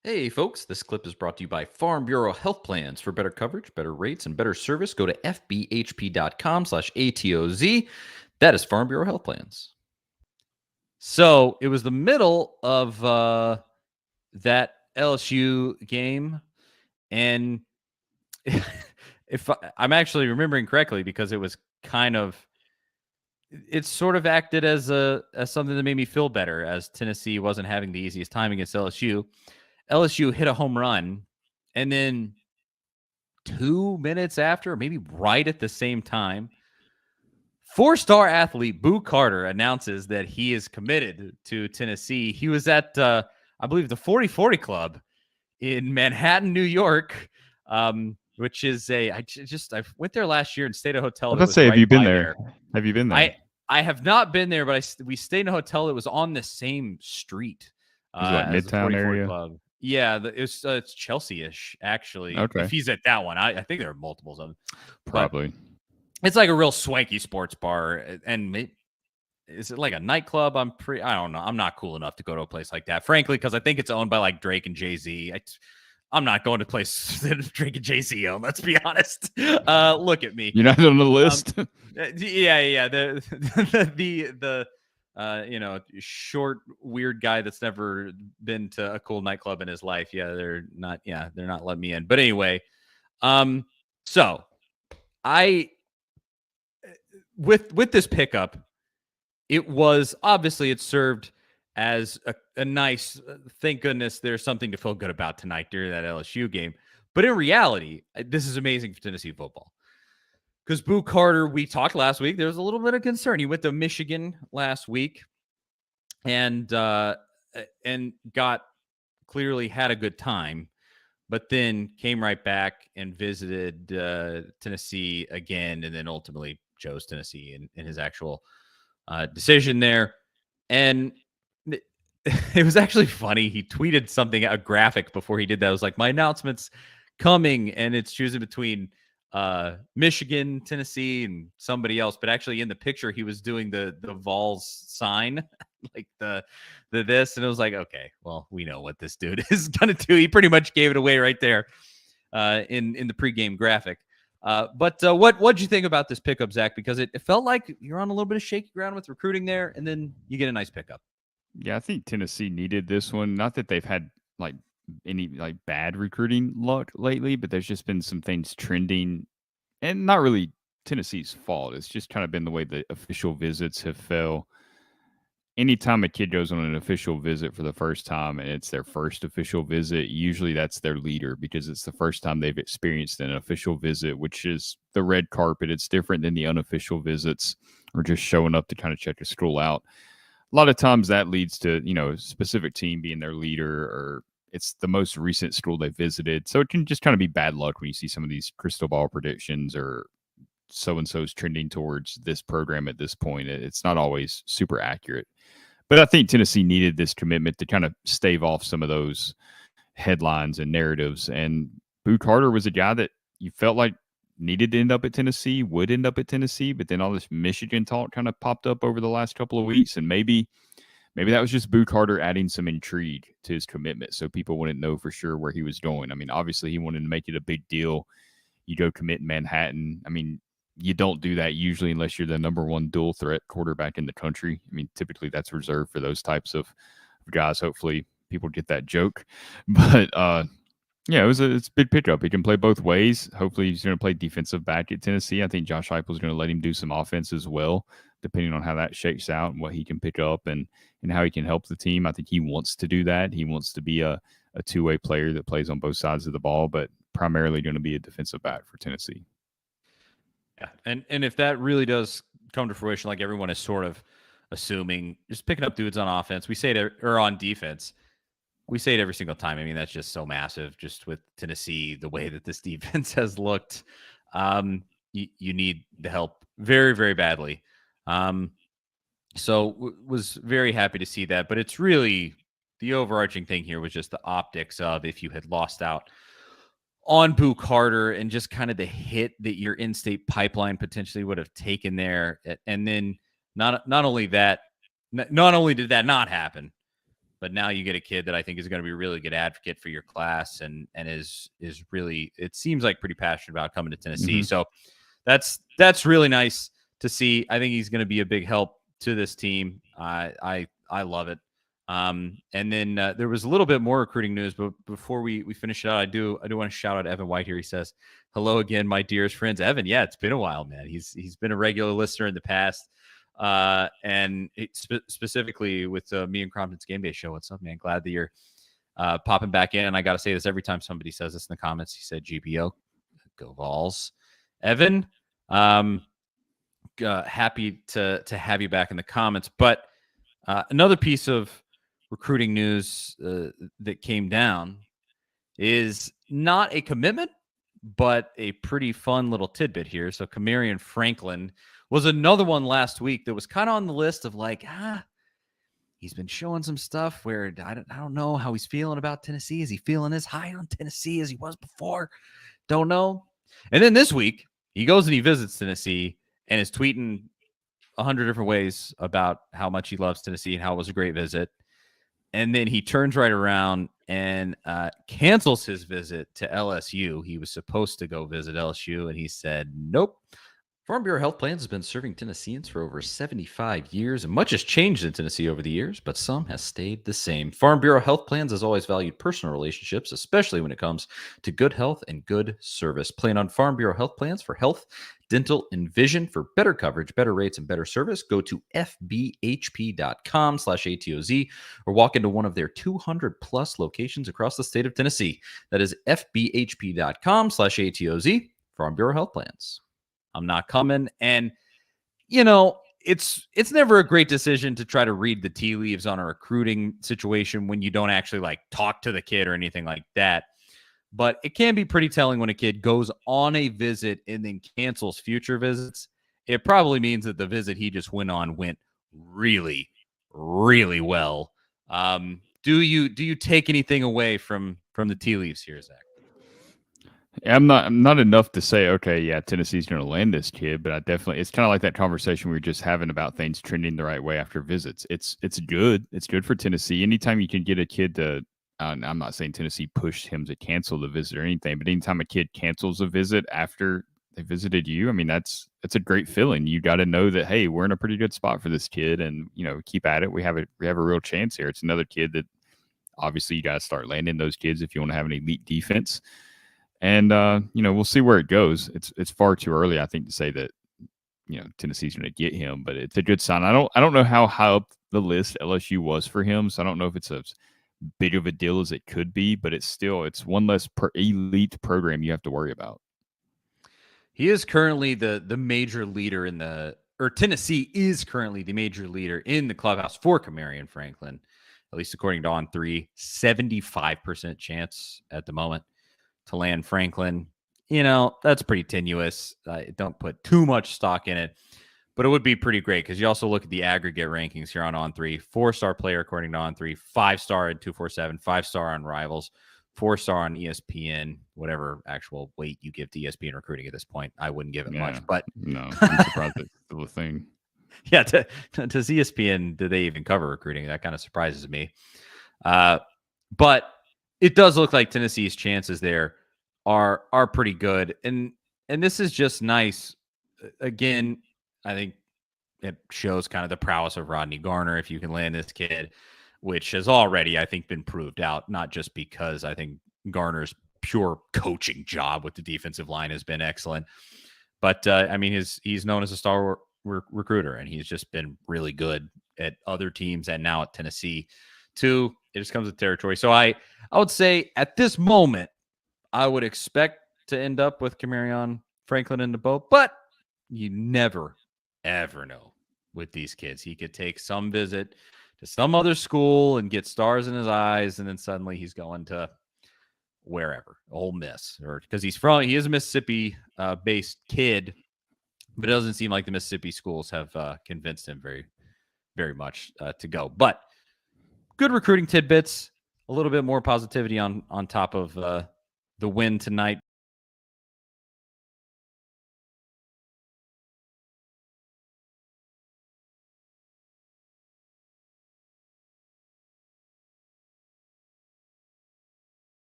Hey, folks, this clip is brought to you by Farm Bureau Health Plans. For better coverage, better rates, and better service, go to fbhp.com/ATOZ. That is Farm Bureau Health Plans. So it was the middle of that LSU game. And if I'm actually remembering correctly, because it was it sort of acted as something that made me feel better, as Tennessee wasn't having the easiest time against LSU. LSU hit a home run, and then 2 minutes after, maybe right at the same time, four-star athlete Boo Carter announces that he is committed to Tennessee. He was at, I believe, the 40-40 Club in Manhattan, New York, which is I went there last year and stayed at a hotel that was Have right you been by there? Have you been there? I have not been there, but we stayed in a hotel that was on the same street Is it like as the Midtown 40-40 area? Club. Yeah, it's Chelsea-ish, actually. Okay. If he's at that one, I think there are multiples of them. Probably. But it's like a real swanky sports bar, and is it like a nightclub? I don't know. I'm not cool enough to go to a place like that, frankly, because I think it's owned by like Drake and Jay-Z. I'm not going to a place that Drake and Jay-Z own. Let's be honest. Look at me. You're not on the list. Yeah. The short, weird guy that's never been to a cool nightclub in his life. Yeah, they're not letting me in. But anyway, so I with this pickup, it served as a nice, thank goodness there's something to feel good about tonight during that LSU game. But in reality, this is amazing for Tennessee football. Because Boo Carter, we talked last week, there was a little bit of concern. He went to Michigan last week and clearly had a good time, but then came right back and visited Tennessee again, and then ultimately chose Tennessee in his actual decision there. And it was actually funny. He tweeted a graphic before he did that. It was like, my announcement's coming, and it's choosing between Michigan, Tennessee, and somebody else. But actually, in the picture, he was doing the Vols sign, like the this, and it was like, okay, well, we know what this dude is gonna do. He pretty much gave it away right there in the pregame graphic. But what'd you think about this pickup, Zach? Because it felt like you're on a little bit of shaky ground with recruiting there, and then you get a nice pickup. Yeah, I think Tennessee needed this one. Not that they've had like any like bad recruiting luck lately, but there's just been some things trending, and not really Tennessee's fault. It's just kind of been the way the official visits have fell. Anytime a kid goes on an official visit for the first time and it's their first official visit, usually that's their leader because it's the first time they've experienced an official visit, which is the red carpet. It's different than the unofficial visits or just showing up to kind of check a school out. A lot of times that leads to, a specific team being their leader, or it's the most recent school they visited. So it can just kind of be bad luck when you see some of these crystal ball predictions or so-and-so's trending towards this program at this point. It's not always super accurate. But I think Tennessee needed this commitment to kind of stave off some of those headlines and narratives. And Boo Carter was a guy that you felt like needed to end up at Tennessee, would end up at Tennessee, but then all this Michigan talk kind of popped up over the last couple of weeks. And maybe that was just Boo Carter adding some intrigue to his commitment so people wouldn't know for sure where he was going. I mean, obviously he wanted to make it a big deal. You go commit in Manhattan. I mean, you don't do that usually unless you're the number one dual threat quarterback in the country. I mean, typically that's reserved for those types of guys. Hopefully people get that joke. But yeah, it's a big pickup. He can play both ways. Hopefully he's going to play defensive back at Tennessee. I think Josh Heupel is going to let him do some offense as well, depending on how that shakes out and what he can pick up and how he can help the team. I think he wants to do that. He wants to be a two-way player that plays on both sides of the ball, but primarily going to be a defensive back for Tennessee. Yeah, and if that really does come to fruition, like everyone is sort of assuming, just picking up dudes on offense, or on defense, we say it every single time. I mean, that's just so massive. Just with Tennessee, the way that this defense has looked, you need the help very, very badly. So was very happy to see that. But it's really the overarching thing here was just the optics of if you had lost out on Boo Carter and just kind of the hit that your in-state pipeline potentially would have taken there. And then not only did that not happen, But now you get a kid that I think is going to be a really good advocate for your class and is really, it seems like, pretty passionate about coming to Tennessee. So that's really nice to see. I think he's going to be a big help to this team. I love it. And then there was a little bit more recruiting news, but before we finish it out, I do want to shout out Evan White here. He says, "Hello again, my dearest friends." Evan, yeah, it's been a while, man. He's been a regular listener in the past, and specifically with me and Crompton's Game Day Show. What's up, man? Glad that you're popping back in. And I got to say this every time somebody says this in the comments. He said, "GPO, go Vols." Evan, happy to have you back in the comments. But another piece of recruiting news that came down is not a commitment, but a pretty fun little tidbit here. So Kamerian Franklin was another one last week that was kind of on the list of like, he's been showing some stuff where I don't know how he's feeling about Tennessee. Is he feeling as high on Tennessee as he was before? Don't know. And then this week, he goes and he visits Tennessee and is tweeting 100 different ways about how much he loves Tennessee and how it was a great visit. And then he turns right around and cancels his visit to LSU. He was supposed to go visit LSU, and he said, nope. Farm Bureau Health Plans has been serving Tennesseans for over 75 years, and much has changed in Tennessee over the years, but some has stayed the same. Farm Bureau Health Plans has always valued personal relationships, especially when it comes to good health and good service. Plan on Farm Bureau Health Plans for health, dental, and vision. For better coverage, better rates, and better service, go to fbhp.com/ATOZ or walk into one of their 200 plus locations across the state of Tennessee. That is fbhp.com/ATOZ. Farm Bureau Health Plans. I'm not coming. And, it's never a great decision to try to read the tea leaves on a recruiting situation when you don't actually like talk to the kid or anything like that. But it can be pretty telling when a kid goes on a visit and then cancels future visits. It probably means that the visit he just went on went really, really well. Do you take anything away from the tea leaves here, Zach? I'm not enough to say, okay, yeah, Tennessee's going to land this kid, but it's kind of like that conversation we were just having about things trending the right way after visits. It's good. It's good for Tennessee. Anytime you can get a kid to, I'm not saying Tennessee pushed him to cancel the visit or anything, but anytime a kid cancels a visit after they visited you, I mean, that's a great feeling. You got to know that, hey, we're in a pretty good spot for this kid, and keep at it. We have a real chance here. It's another kid that obviously you got to start landing those kids if you want to have an elite defense. And we'll see where it goes. It's far too early, I think, to say that Tennessee's going to get him, but it's a good sign. I don't know how high up the list LSU was for him, so I don't know if it's as big of a deal as it could be, but it's one less elite program you have to worry about. He is currently the major leader Tennessee is currently the major leader in the clubhouse for Kamerian Franklin, at least according to On3. 75% chance at the moment to land Franklin. That's pretty tenuous. Don't put too much stock in it, but it would be pretty great because you also look at the aggregate rankings here on On3. 4-star player according to On3, 5-star in 247, 5-star on Rivals, 4-star on ESPN, whatever actual weight you give to ESPN recruiting at this point. I wouldn't give it much, but no, I'm surprised it's still a thing. Yeah, does ESPN, do they even cover recruiting? That kind of surprises me. But it does look like Tennessee's chances there are pretty good. And this is just nice. Again, I think it shows kind of the prowess of Rodney Garner if you can land this kid, which has already, I think, been proved out, not just because I think Garner's pure coaching job with the defensive line has been excellent. But, he's known as a star recruiter, and he's just been really good at other teams and now at Tennessee too. It just comes with territory. So I would say at this moment, I would expect to end up with Kamerion Franklin in the boat, but you never, ever know with these kids. He could take some visit to some other school and get stars in his eyes, and then suddenly he's going to wherever, Ole Miss, or because he is a Mississippi based kid, but it doesn't seem like the Mississippi schools have convinced him very, very much to go. But good recruiting tidbits, a little bit more positivity on top of the win tonight